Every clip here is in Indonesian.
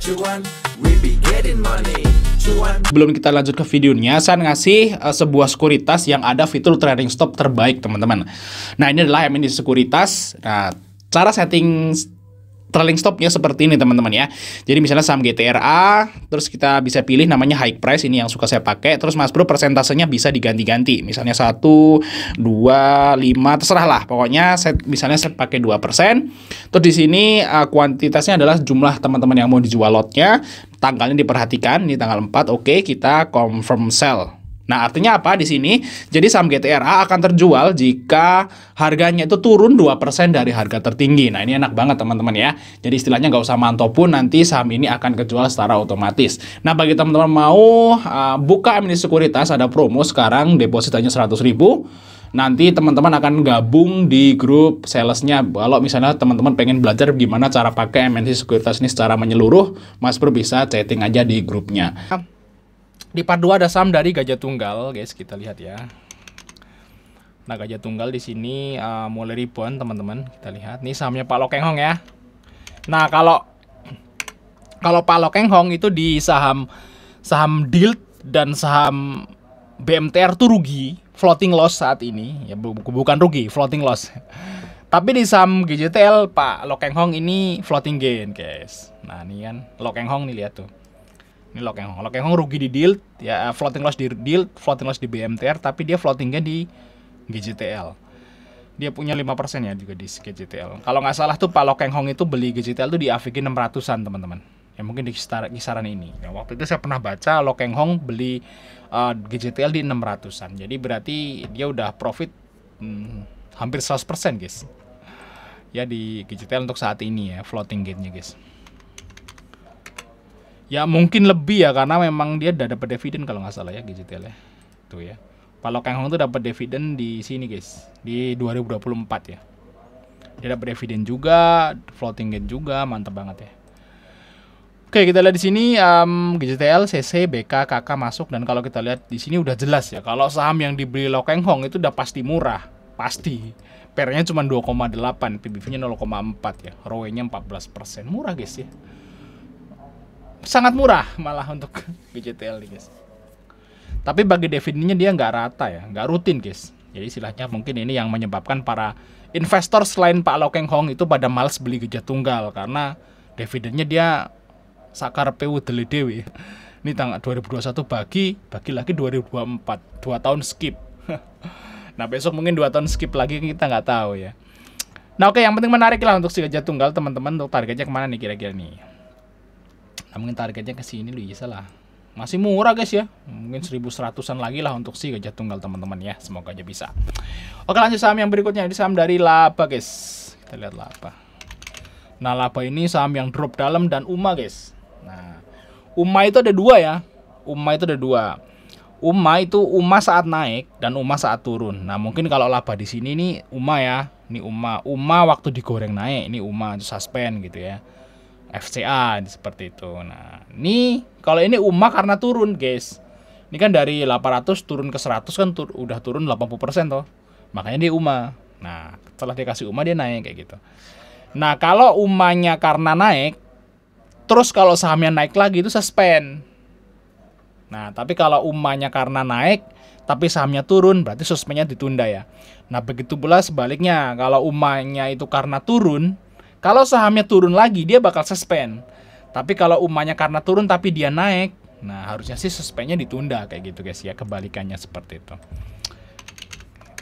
Cuan, we be getting money. Cuan. Sebelum kita lanjut ke videonya, saya ngasih sebuah sekuritas yang ada fitur trading stop terbaik, teman-teman. Nah, ini adalah MND sekuritas. Nah, cara setting trailing stopnya seperti ini, teman-teman ya. Jadi misalnya saham GTRA, terus kita bisa pilih namanya high price, ini yang suka saya pakai. Terus Mas Bro persentasenya bisa diganti-ganti. Misalnya 1, 2, 5, terserah lah. Pokoknya misalnya saya pakai 2%. Terus di sini kuantitasnya adalah jumlah teman-teman yang mau dijual lotnya. Tanggalnya diperhatikan, ini tanggal 4. Oke, kita confirm sell. Nah, artinya apa di sini? Jadi saham GTRA akan terjual jika harganya itu turun 2% dari harga tertinggi. Nah, ini enak banget teman-teman ya. Jadi istilahnya nggak usah mantau pun, nanti saham ini akan kejual secara otomatis. Nah, bagi teman-teman mau buka MND sekuritas, ada promo sekarang, deposit hanya 100.000. Nanti teman-teman akan gabung di grup salesnya. Kalau misalnya teman-teman pengen belajar gimana cara pakai MND sekuritas ini secara menyeluruh, Mas Bro bisa chatting aja di grupnya. Di part 2 ada saham dari Gajah Tunggal, guys, kita lihat ya. Nah, Gajah Tunggal di sini mulai rebound, teman-teman. Kita lihat nih sahamnya Pak Lo Keng Hong ya. Nah, kalau Pak Lo Keng Hong itu di saham DILT dan saham BMTR tuh rugi, floating loss saat ini. Ya bukan rugi, floating loss. Tapi di saham GJTL Pak Lo Keng Hong ini floating gain, guys. Nah, ini kan Lo Keng Hong nih, lihat tuh. Ini Lo Keng Hong. Lo Keng Hong rugi di DILT, ya floating loss di DILT, floating loss di BMTR, tapi dia floatingnya di GJTL. Dia punya 5% ya juga di GJTL. Kalau nggak salah tuh Pak Lo Keng Hong itu beli GJTL tuh di AVG 600-an, teman-teman. Ya mungkin di kisaran ini. Ya, waktu itu saya pernah baca Lo Keng Hong beli GJTL di 600-an. Jadi berarti dia udah profit hampir 100%, guys. Ya di GJTL untuk saat ini ya, floating gain-nya, guys. Ya mungkin lebih ya, karena memang dia udah dapat dividen kalau nggak salah ya GJTL ya. Tuh ya. Pak Lo Keng Hong tuh dapat dividen di sini, guys. Di 2024 ya. Dia dapat dividen juga, floating gain juga, mantap banget ya. Oke, kita lihat di sini GJTL, CC, BK, KK masuk, dan kalau kita lihat di sini udah jelas ya. Kalau saham yang dibeli Lo Keng Hong itu udah pasti murah, pasti. PER-nya cuma 2,8, PBV-nya 0,4 ya. ROE-nya 14%. Murah, guys ya. Sangat murah malah untuk GJTL nih, guys. Tapi bagi dividennya dia nggak rata ya, nggak rutin, guys. Jadi istilahnya mungkin ini yang menyebabkan para investor selain Pak Lo Keng Hong itu pada males beli Gajah Tunggal, karena dividennya dia sakar PU deli dewi. Ini tanggal 2021 bagi lagi 2024, 2 tahun skip. Nah, besok mungkin 2 tahun skip lagi, kita nggak tahu ya. Nah, oke, yang penting menarik lah untuk si Gajah Tunggal, teman-teman. Untuk targetnya kemana nih kira-kira nih? Nah, mungkin targetnya ke sini lu bisa lah. Masih murah, guys ya. Mungkin 1.100-an lagi lah untuk si Gajah Tunggal, teman-teman ya. Semoga aja bisa. Oke, lanjut saham yang berikutnya. Ini saham dari Laba, guys. Kita lihat Laba. Nah, Laba ini saham yang drop dalam dan UMA, guys. Nah, UMA itu ada 2 ya. UMA itu ada 2. UMA itu UMA saat naik dan UMA saat turun. Nah, mungkin kalau Laba di sini nih UMA ya. Ini UMA. UMA waktu digoreng naik. Ini UMA suspend gitu ya. FCA seperti itu. Nah, ini kalau ini UMA karena turun, guys. Ini kan dari 800 turun ke 100 kan udah turun 80% toh. Makanya dia UMA. Nah, setelah dikasih UMA dia naik kayak gitu. Nah, kalau UMA-nya karena naik, terus kalau sahamnya naik lagi itu suspend. Nah, tapi kalau UMA-nya karena naik tapi sahamnya turun, berarti suspendnya ditunda ya. Nah, begitu pula sebaliknya. Kalau UMA-nya itu karena turun, kalau sahamnya turun lagi, dia bakal suspend. Tapi kalau UMA-nya karena turun tapi dia naik, nah harusnya sih suspendnya ditunda kayak gitu, guys ya. Kebalikannya seperti itu.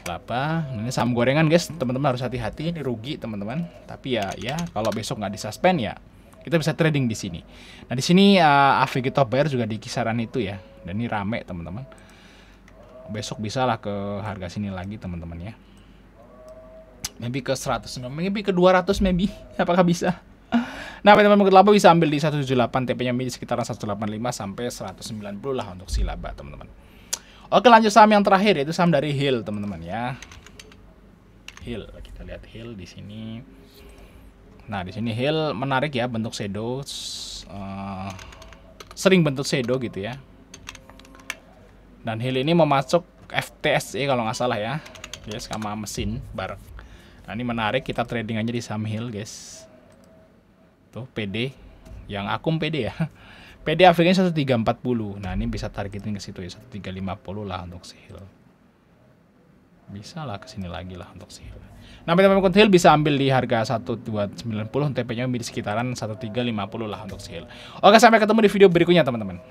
Laba, ini saham gorengan, guys. Teman-teman harus hati-hati, ini rugi teman-teman. Tapi ya kalau besok nggak disuspend ya, kita bisa trading di sini. Nah, di sini AVG top buyer juga di kisaran itu ya. Dan ini rame teman-teman. Besok bisa lah ke harga sini lagi teman-teman ya. Maybe ke 100, maybe ke 200 maybe. Apakah bisa? Nah, teman-teman Laba bisa ambil di 178, TP-nya di sekitaran 185 sampai 190 lah untuk si Laba, teman-teman. Oke, lanjut saham yang terakhir yaitu saham dari Hill, teman-teman ya. Hill, kita lihat Hill di sini. Nah, di sini Hill menarik ya, bentuk shadow. Sering bentuk shadow gitu ya. Dan Hill ini mau masuk FTSE kalau nggak salah ya. Yes, sama mesin bareng. Nah, ini menarik, kita trading aja di saham Hill, guys. Tuh PD, yang akun PD ya. PD average 1340. Nah, ini bisa targetin ke situ ya, 1350 lah untuk sihil. Bisa lah kesini lagi lah untuk sihil. Nah, teman-teman sihil bisa ambil di harga 1290, TP-nya di sekitaran 1350 lah untuk sihil. Oke, sampai ketemu di video berikutnya teman-teman.